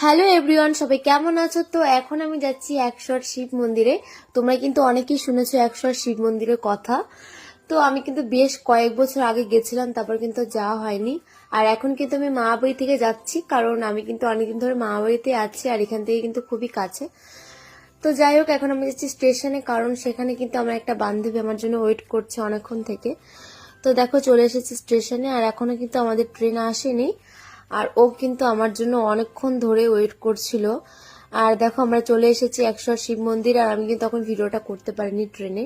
Hello everyone, সবাই কেমন আছো? তো এখন আমি যাচ্ছি একশর শিব মন্দিরে। তোমরা কিন্তু অনেকেই শুনেছো একশর শিব মন্দিরের কথা। তো আমি কিন্তু বেশ কয়েক বছর আগে গেছিলাম, তারপর কিন্তু যাওয়া হয়নি। আর এখন কিন্তু আমি মামাবাড়ি থেকে যাচ্ছি, কারণ আমি কিন্তু অনেকদিন ধরে মামাবাড়িতে আছি আর এখান থেকে কিন্তু খুবই কাছে। তো যাই হোক, এখন আমি যাচ্ছি স্টেশনে, কারণ সেখানে কিন্তু আমার একটা বান্ধবী আমার জন্য ওয়েট করছে অনেকক্ষণ থেকে। তো দেখো, চলে এসেছি স্টেশনে আর এখনো কিন্তু আমাদের ট্রেন আসেনি। আর ও কিন্তু আমার জন্য অনেকক্ষণ ধরে ওয়েট করছিল। আর দেখো, আমরা চলে এসেছি একশর শিব মন্দির, আর আমি কিন্তু তখন ভিডিওটা করতে পারিনি ট্রেনে।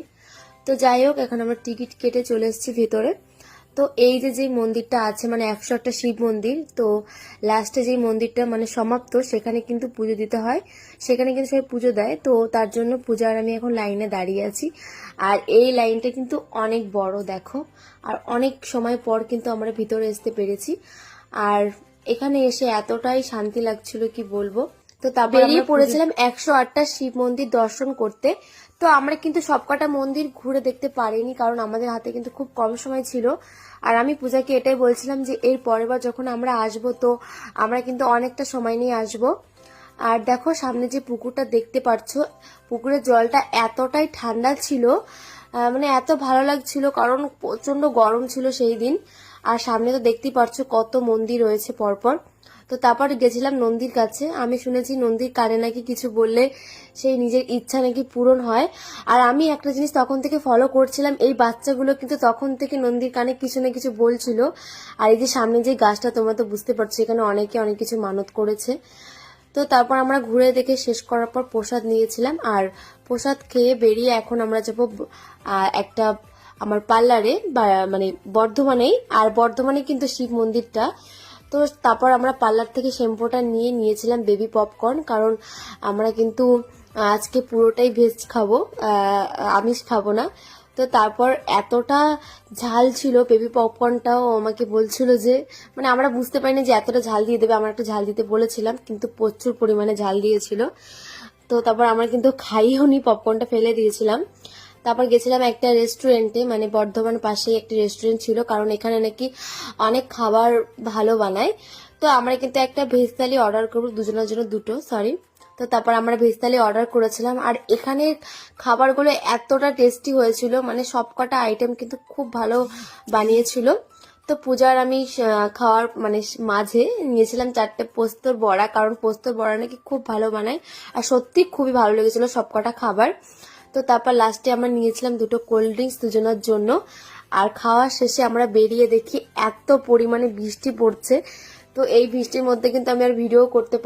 তো যাই হোক, এখন আমরা টিকিট কেটে চলে এসেছি ভেতরে। তো এই যে মন্দিরটা আছে, মানে 101টা শিব মন্দির, তো লাস্টে যে মন্দিরটা মানে সমাপ্ত, সেখানে কিন্তু পুজো দিতে হয়। সেখানে কিন্তু সবাই পুজো দেয়, তো তার জন্য পূজার আমি এখন লাইনে দাঁড়িয়ে আছি। আর এই লাইনটা কিন্তু অনেক বড়, দেখো। আর অনেক সময় পর কিন্তু আমরা ভিতরে আসতে পেরেছি। আর এখানে এসে এতটাই শান্তি লাগছিল কি বলবো। তো তারপর বেরিয়ে পড়েছিলাম 108টা শিব মন্দির দর্শন করতে। তো আমরা কিন্তু সবকটা মন্দির ঘুরে দেখতে পারিনি, কারণ আমাদের হাতে কিন্তু খুব কম সময় ছিল। আর আমি পূজাকে এটাই বলছিলাম যে এর পরের বার যখন আমরা আসবো, তো আমরা কিন্তু অনেকটা সময় নিয়ে আসবো। আর দেখো, সামনে যে পুকুরটা দেখতে পাচ্ছ, পুকুরের জলটা এতটাই ঠান্ডা ছিল, মানে এত ভালো লাগছিল, কারণ প্রচন্ড গরম ছিল সেই দিন। আর সামনে তো দেখতেই পাচ্ছ কত মন্দির রয়েছে পরপর। তো তারপর গেছিলাম নন্দীর কাছে। আমি শুনেছি নন্দীর কানে নাকি কিছু বললে সেই নিজের ইচ্ছা নাকি পূরণ হয়। আর আমি একটা জিনিস তখন থেকে ফলো করছিলাম, এই বাচ্চাগুলো কিন্তু তখন থেকে নন্দীর কানে কিছু না কিছু বলছিল। আর এই যে সামনে যে গাছটা, তোমরা তো বুঝতে পারছো এখানে অনেকে অনেক কিছু মানত করেছে। তো তারপর আমরা ঘুরে দেখে শেষ করার পর প্রসাদ নিয়েছিলাম, আর প্রসাদ খেয়ে বেরিয়ে এখন আমরা যাবো একটা আমার পার্লারে, মানে বর্ধমানেই। আর বর্ধমানে কিন্তু শিব মন্দিরটা। তো তারপর আমরা পার্লার থেকে শ্যাম্পুটা নিয়েছিলাম বেবি পপকর্ন, কারণ আমরা কিন্তু আজকে পুরোটাই ভেজ খাবো, আমিষ খাবো না। তো তারপর এতটা ঝাল ছিল বেবি পপকর্নটাও, আমাকে বলছিল যে মানে আমরা বুঝতে পারিনি যে এতটা ঝাল দিয়ে দেবে। আমরা একটু ঝাল দিতে বলেছিলাম, কিন্তু প্রচুর পরিমাণে ঝাল দিয়েছিল। তো তারপর আমরা কিন্তু খাইও নি, পপকর্নটা ফেলে দিয়েছিলাম। তারপর গেছিলাম একটা রেস্টুরেন্টে, মানে বর্ধমান পাশেই একটি রেস্টুরেন্ট ছিল, কারণ এখানে নাকি অনেক খাবার ভালো বানায়। তো আমরা কিন্তু একটা ভেজ থালি অর্ডার করবো, দুজনের জন্য দুটো, সরি। তো তারপর আমরা ভেজ থালি অর্ডার করেছিলাম। আর এখানে খাবারগুলো এতটা টেস্টি হয়েছিল, মানে সবকটা আইটেম কিন্তু খুব ভালো বানিয়েছিল। তো পূজার আমি খাওয়ার মানে মাঝে নিয়েছিলাম 4টে পোস্তর বড়া, কারণ পোস্তর বড়া নাকি খুব ভালো বানায়। আর সত্যি খুবই ভালো লেগেছিল সবকটা খাবার। তো তারপর লাস্টে আমরা নিয়েছিলাম দুটো কোল্ড ড্রিঙ্কস দুজনের জন্য। আর খাওয়ার শেষে আমরা বেরিয়ে দেখি এত পরিমাণে বৃষ্টি পড়ছে। তো এই বৃষ্টির মধ্যে কিন্তু আমি আর ভিডিও করতে